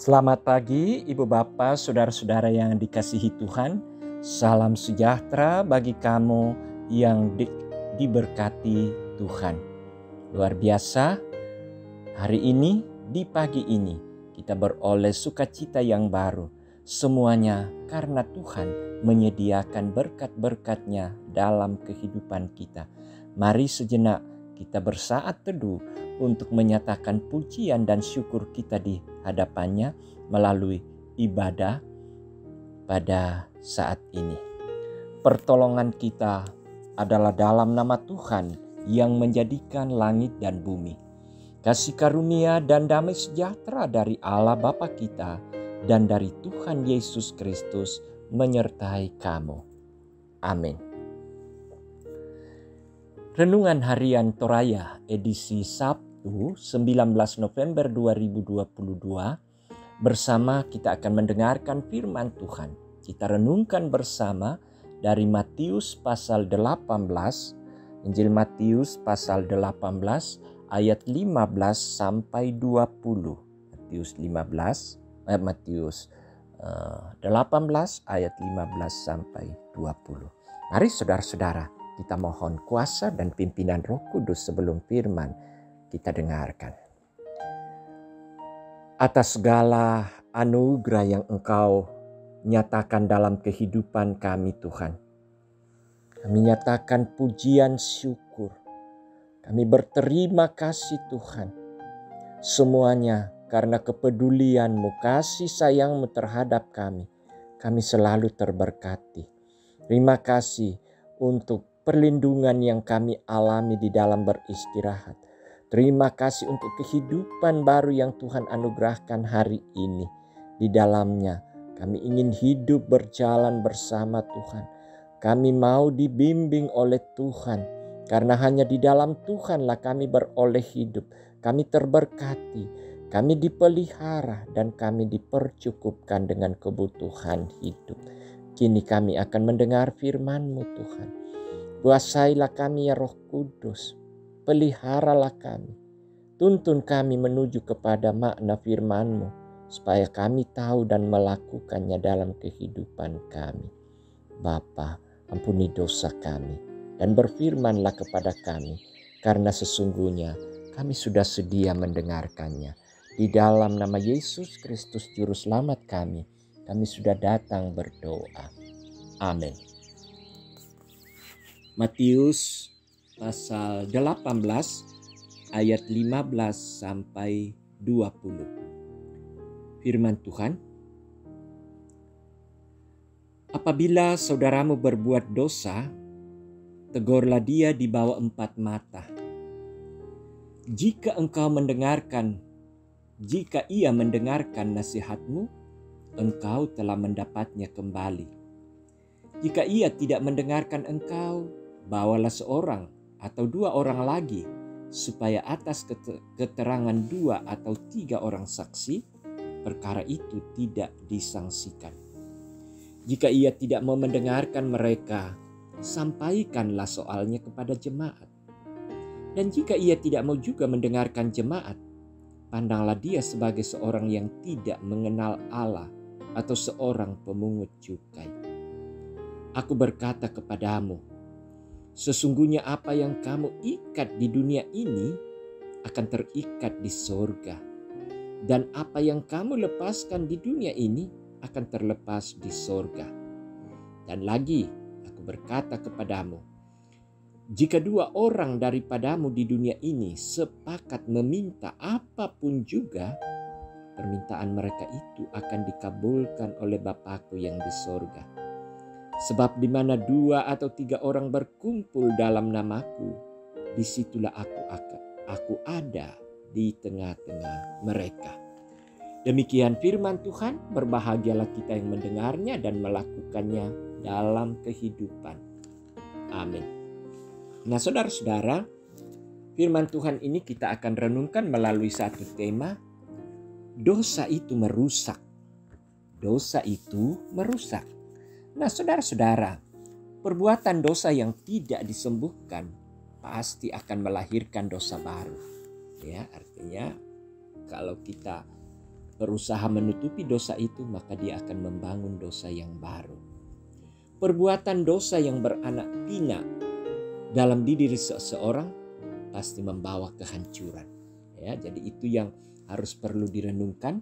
Selamat pagi Ibu Bapak, Saudara-saudara yang dikasihi Tuhan. Salam sejahtera bagi kamu yang diberkati Tuhan. Luar biasa, hari ini, di pagi ini, kita beroleh sukacita yang baru. Semuanya karena Tuhan menyediakan berkat-berkat-Nya dalam kehidupan kita. Mari sejenak kita bersaat teduh untuk menyatakan pujian dan syukur kita di hadapannya melalui ibadah pada saat ini. Pertolongan kita adalah dalam nama Tuhan yang menjadikan langit dan bumi. Kasih karunia dan damai sejahtera dari Allah Bapa kita dan dari Tuhan Yesus Kristus menyertai kamu. Amin. Renungan Harian Toraya edisi Sabtu 19 November 2022 bersama kita akan mendengarkan firman Tuhan. Kita renungkan bersama dari Matius pasal 18, Injil Matius pasal 18 ayat 15 sampai 20. Matius 18 ayat 15 sampai 20. Mari saudara-saudara, kita mohon kuasa dan pimpinan Roh Kudus sebelum firman kita dengarkan. Atas segala anugerah yang Engkau nyatakan dalam kehidupan kami Tuhan, kami nyatakan pujian syukur. Kami berterima kasih Tuhan. Semuanya karena kepedulian-Mu, kasih sayang-Mu terhadap kami. Kami selalu terberkati. Terima kasih untuk perlindungan yang kami alami di dalam beristirahat. Terima kasih untuk kehidupan baru yang Tuhan anugerahkan hari ini. Di dalamnya kami ingin hidup berjalan bersama Tuhan. Kami mau dibimbing oleh Tuhan. Karena hanya di dalam Tuhanlah kami beroleh hidup. Kami terberkati, kami dipelihara dan kami dipercukupkan dengan kebutuhan hidup. Kini kami akan mendengar firman-Mu Tuhan. Kuasailah kami ya Roh Kudus, peliharalah kami. Tuntun kami menuju kepada makna firman-Mu, supaya kami tahu dan melakukannya dalam kehidupan kami. Bapa, ampuni dosa kami, dan berfirmanlah kepada kami, karena sesungguhnya kami sudah sedia mendengarkannya. Di dalam nama Yesus Kristus Juru Selamat kami sudah datang berdoa. Amin. Matius pasal 18 ayat 15 sampai 20. Firman Tuhan. Apabila saudaramu berbuat dosa, tegurlah dia di bawah 4 mata. Jika ia mendengarkan nasihatmu, engkau telah mendapatnya kembali. Jika ia tidak mendengarkan engkau, bawalah seorang atau 2 orang lagi, supaya atas keterangan 2 atau 3 orang saksi, perkara itu tidak disangsikan. Jika ia tidak mau mendengarkan mereka, sampaikanlah soalnya kepada jemaat. Dan jika ia tidak mau juga mendengarkan jemaat, pandanglah dia sebagai seorang yang tidak mengenal Allah atau seorang pemungut cukai. Aku berkata kepadamu, sesungguhnya apa yang kamu ikat di dunia ini akan terikat di sorga. Dan apa yang kamu lepaskan di dunia ini akan terlepas di sorga. Dan lagi, aku berkata kepadamu, jika 2 orang daripadamu di dunia ini sepakat meminta apapun juga, permintaan mereka itu akan dikabulkan oleh Bapa-Ku yang di sorga. Sebab di mana 2 atau 3 orang berkumpul dalam nama-Ku, disitulah aku ada di tengah-tengah mereka. Demikian firman Tuhan, berbahagialah kita yang mendengarnya dan melakukannya dalam kehidupan. Amin. Nah saudara-saudara, firman Tuhan ini kita akan renungkan melalui satu tema, dosa itu merusak. Dosa itu merusak. Nah saudara-saudara, perbuatan dosa yang tidak disembuhkan pasti akan melahirkan dosa baru. Ya, artinya kalau kita berusaha menutupi dosa itu, maka dia akan membangun dosa yang baru. Perbuatan dosa yang beranak pinak dalam diri seseorang pasti membawa kehancuran. Ya, jadi itu yang harus perlu direnungkan.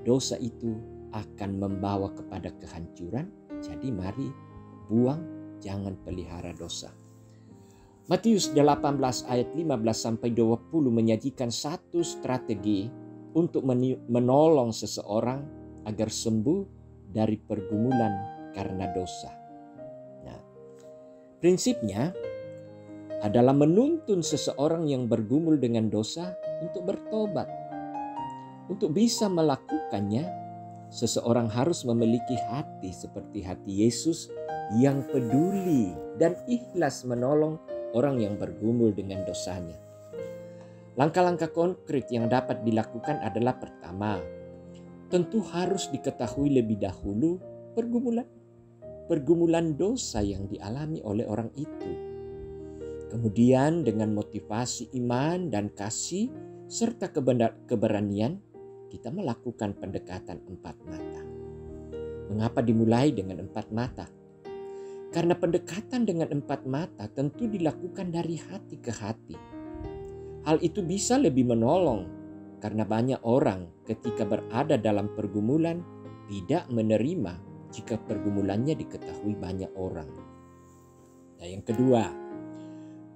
Dosa itu akan membawa kepada kehancuran. Jadi mari buang, jangan pelihara dosa. Matius 18 ayat 15 sampai 20 menyajikan satu strategi untuk menolong seseorang agar sembuh dari pergumulan karena dosa. Nah, prinsipnya adalah menuntun seseorang yang bergumul dengan dosa untuk bertobat. Untuk bisa melakukannya, seseorang harus memiliki hati seperti hati Yesus yang peduli dan ikhlas menolong orang yang bergumul dengan dosanya. Langkah-langkah konkret yang dapat dilakukan adalah pertama, tentu harus diketahui lebih dahulu pergumulan dosa yang dialami oleh orang itu. Kemudian dengan motivasi iman dan kasih serta keberanian, kita melakukan pendekatan 4 mata. Mengapa dimulai dengan 4 mata? Karena pendekatan dengan 4 mata tentu dilakukan dari hati ke hati. Hal itu bisa lebih menolong karena banyak orang ketika berada dalam pergumulan tidak menerima jika pergumulannya diketahui banyak orang. Nah, yang kedua,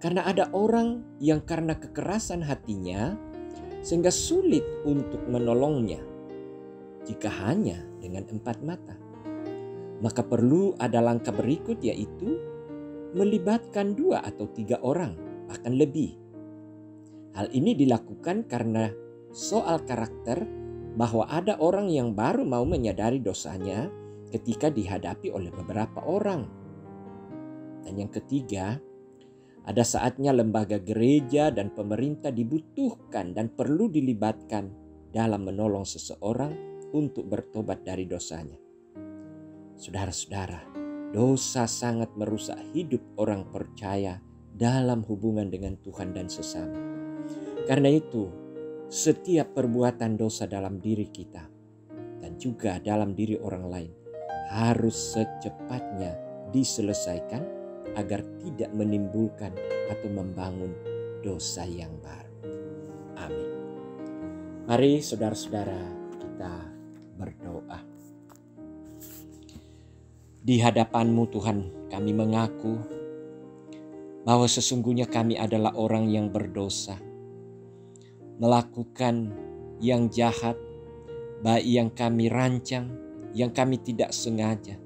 karena ada orang yang karena kekerasan hatinya sehingga sulit untuk menolongnya jika hanya dengan 4 mata. Maka perlu ada langkah berikut, yaitu melibatkan 2 atau 3 orang, bahkan lebih. Hal ini dilakukan karena soal karakter, bahwa ada orang yang baru mau menyadari dosanya ketika dihadapi oleh beberapa orang. Dan yang ketiga, ada saatnya lembaga gereja dan pemerintah dibutuhkan dan perlu dilibatkan dalam menolong seseorang untuk bertobat dari dosanya. Saudara-saudara, dosa sangat merusak hidup orang percaya dalam hubungan dengan Tuhan dan sesama. Karena itu, setiap perbuatan dosa dalam diri kita dan juga dalam diri orang lain harus secepatnya diselesaikan agar tidak menimbulkan atau membangun dosa yang baru. Amin. Mari saudara-saudara kita berdoa. Di hadapan-Mu Tuhan, kami mengaku bahwa sesungguhnya kami adalah orang yang berdosa, melakukan yang jahat, baik yang kami rancang, yang kami tidak sengaja,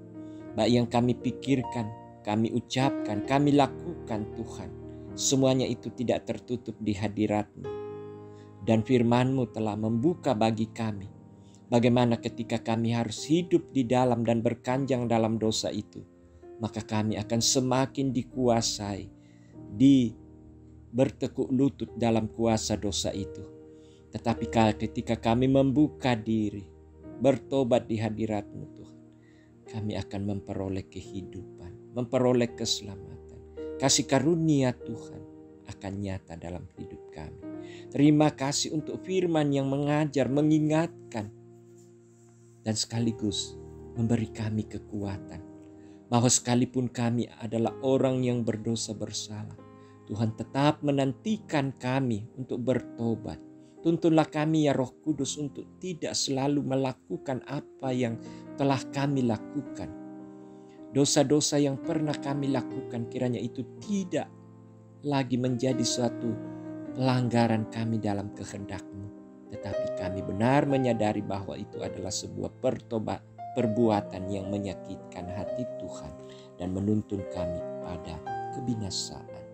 baik yang kami pikirkan, kami ucapkan, kami lakukan Tuhan. Semuanya itu tidak tertutup di hadirat-Mu. Dan firman-Mu telah membuka bagi kami bagaimana ketika kami harus hidup di dalam dan berkanjang dalam dosa itu, maka kami akan semakin dikuasai, bertekuk lutut dalam kuasa dosa itu. Tetapi ketika kami membuka diri, bertobat di hadirat-Mu Tuhan, kami akan memperoleh kehidupan, memperoleh keselamatan. Kasih karunia Tuhan akan nyata dalam hidup kami. Terima kasih untuk firman yang mengajar, mengingatkan, dan sekaligus memberi kami kekuatan bahwa sekalipun kami adalah orang yang berdosa bersalah, Tuhan tetap menantikan kami untuk bertobat. Tuntunlah kami ya Roh Kudus untuk tidak selalu melakukan apa yang telah kami lakukan. Dosa-dosa yang pernah kami lakukan kiranya itu tidak lagi menjadi suatu pelanggaran kami dalam kehendak-Mu. Tetapi kami benar menyadari bahwa itu adalah sebuah perbuatan yang menyakitkan hati Tuhan dan menuntun kami pada kebinasaan.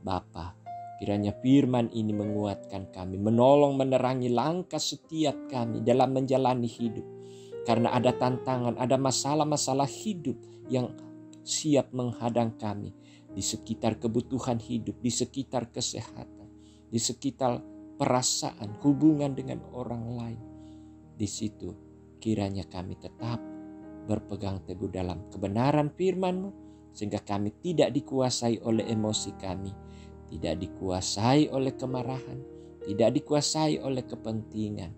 Bapa, kiranya firman ini menguatkan kami, menolong menerangi langkah setiap kami dalam menjalani hidup. Karena ada tantangan, ada masalah-masalah hidup yang siap menghadang kami di sekitar kebutuhan hidup, di sekitar kesehatan, di sekitar perasaan, hubungan dengan orang lain. Di situ kiranya kami tetap berpegang teguh dalam kebenaran firman-Mu, sehingga kami tidak dikuasai oleh emosi kami, tidak dikuasai oleh kemarahan, tidak dikuasai oleh kepentingan,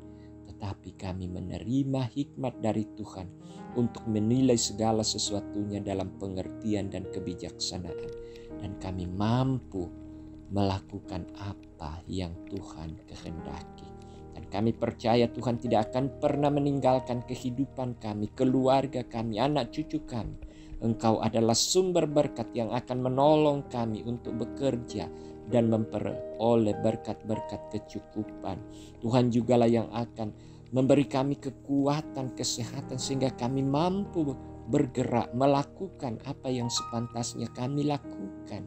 tetapi kami menerima hikmat dari Tuhan untuk menilai segala sesuatunya dalam pengertian dan kebijaksanaan. Dan kami mampu melakukan apa yang Tuhan kehendaki. Dan kami percaya Tuhan tidak akan pernah meninggalkan kehidupan kami, keluarga kami, anak cucu kami. Engkau adalah sumber berkat yang akan menolong kami untuk bekerja dan memperoleh berkat-berkat kecukupan. Tuhan jugalah yang akan memberi kami kekuatan, kesehatan sehingga kami mampu bergerak, melakukan apa yang sepantasnya kami lakukan.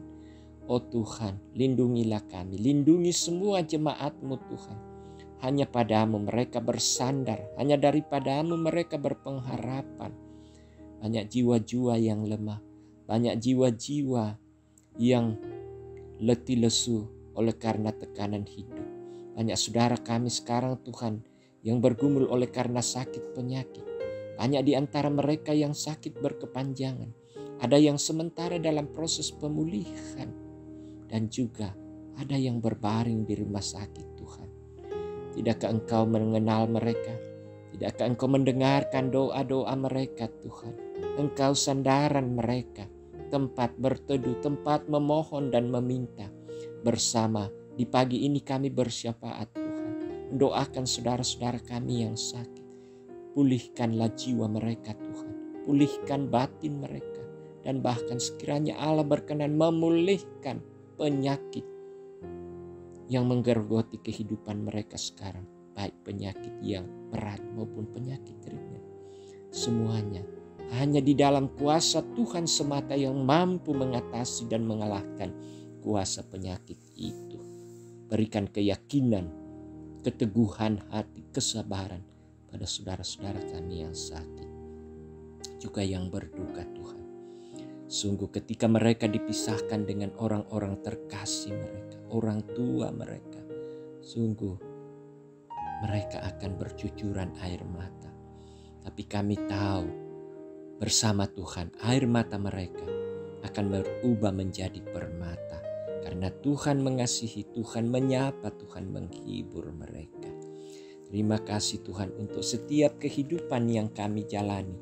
Oh Tuhan, lindungilah kami, lindungi semua jemaat-Mu Tuhan. Hanya padamu mereka bersandar, hanya daripadamu mereka berpengharapan. Banyak jiwa-jiwa yang lemah, banyak jiwa-jiwa yang letih lesu oleh karena tekanan hidup. Banyak saudara kami sekarang Tuhan yang bergumul oleh karena sakit penyakit. Banyak di antara mereka yang sakit berkepanjangan. Ada yang sementara dalam proses pemulihan. Dan juga ada yang berbaring di rumah sakit Tuhan. Tidakkah Engkau mengenal mereka? Tidakkah Engkau mendengarkan doa-doa mereka Tuhan? Engkau sandaran mereka, tempat berteduh, tempat memohon dan meminta. Bersama di pagi ini kami bersyafaat Tuhan. Mendoakan saudara-saudara kami yang sakit. Pulihkanlah jiwa mereka Tuhan. Pulihkan batin mereka. Dan bahkan sekiranya Allah berkenan memulihkan penyakit yang menggerogoti kehidupan mereka sekarang. Baik penyakit yang berat maupun penyakit ringan. Semuanya hanya di dalam kuasa Tuhan semata yang mampu mengatasi dan mengalahkan kuasa penyakit itu. Berikan keyakinan, keteguhan hati, kesabaran pada saudara-saudara kami yang sakit. Juga yang berduka Tuhan. Sungguh ketika mereka dipisahkan dengan orang-orang terkasih mereka, orang tua mereka, sungguh mereka akan bercucuran air mata. Tapi kami tahu bersama Tuhan air mata mereka akan berubah menjadi permata. Karena Tuhan mengasihi, Tuhan menyapa, Tuhan menghibur mereka. Terima kasih Tuhan untuk setiap kehidupan yang kami jalani.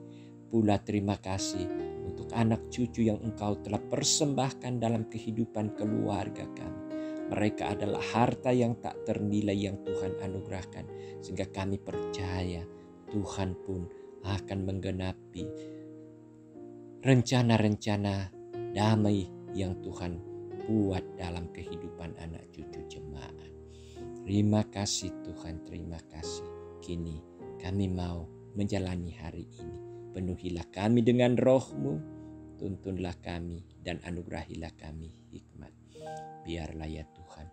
Pula terima kasih untuk anak cucu yang Engkau telah persembahkan dalam kehidupan keluarga kami. Mereka adalah harta yang tak ternilai yang Tuhan anugerahkan. Sehingga kami percaya Tuhan pun akan menggenapi rencana-rencana damai yang Tuhan buat dalam kehidupan anak cucu jemaat. Terima kasih Tuhan, terima kasih. Kini kami mau menjalani hari ini. Penuhilah kami dengan roh-Mu, tuntunlah kami dan anugerahilah kami hikmat. Biarlah ya Tuhan,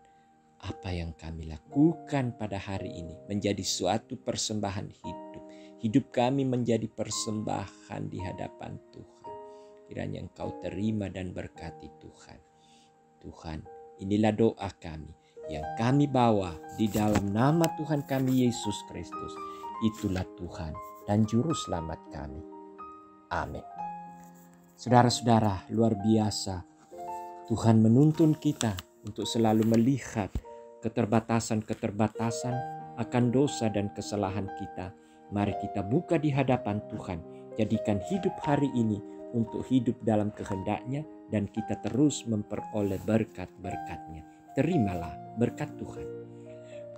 apa yang kami lakukan pada hari ini menjadi suatu persembahan hidup. Hidup kami menjadi persembahan di hadapan Tuhan. Kiranya Engkau terima dan berkati Tuhan. Tuhan, inilah doa kami yang kami bawa di dalam nama Tuhan kami Yesus Kristus. Itulah Tuhan dan Juru Selamat kami. Amin. Saudara-saudara, luar biasa. Tuhan menuntun kita untuk selalu melihat keterbatasan-keterbatasan akan dosa dan kesalahan kita. Mari kita buka di hadapan Tuhan. Jadikan hidup hari ini untuk hidup dalam kehendak-Nya dan kita terus memperoleh berkat-berkat-Nya. Terimalah berkat Tuhan.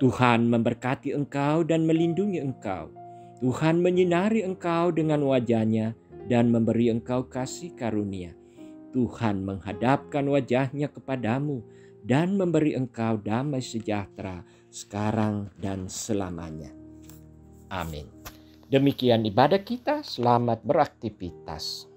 Tuhan memberkati engkau dan melindungi engkau. Tuhan menyinari engkau dengan wajah-Nya dan memberi engkau kasih karunia. Tuhan menghadapkan wajah-Nya kepadamu dan memberi engkau damai sejahtera sekarang dan selamanya. Amin. Demikian ibadah kita. Selamat beraktivitas.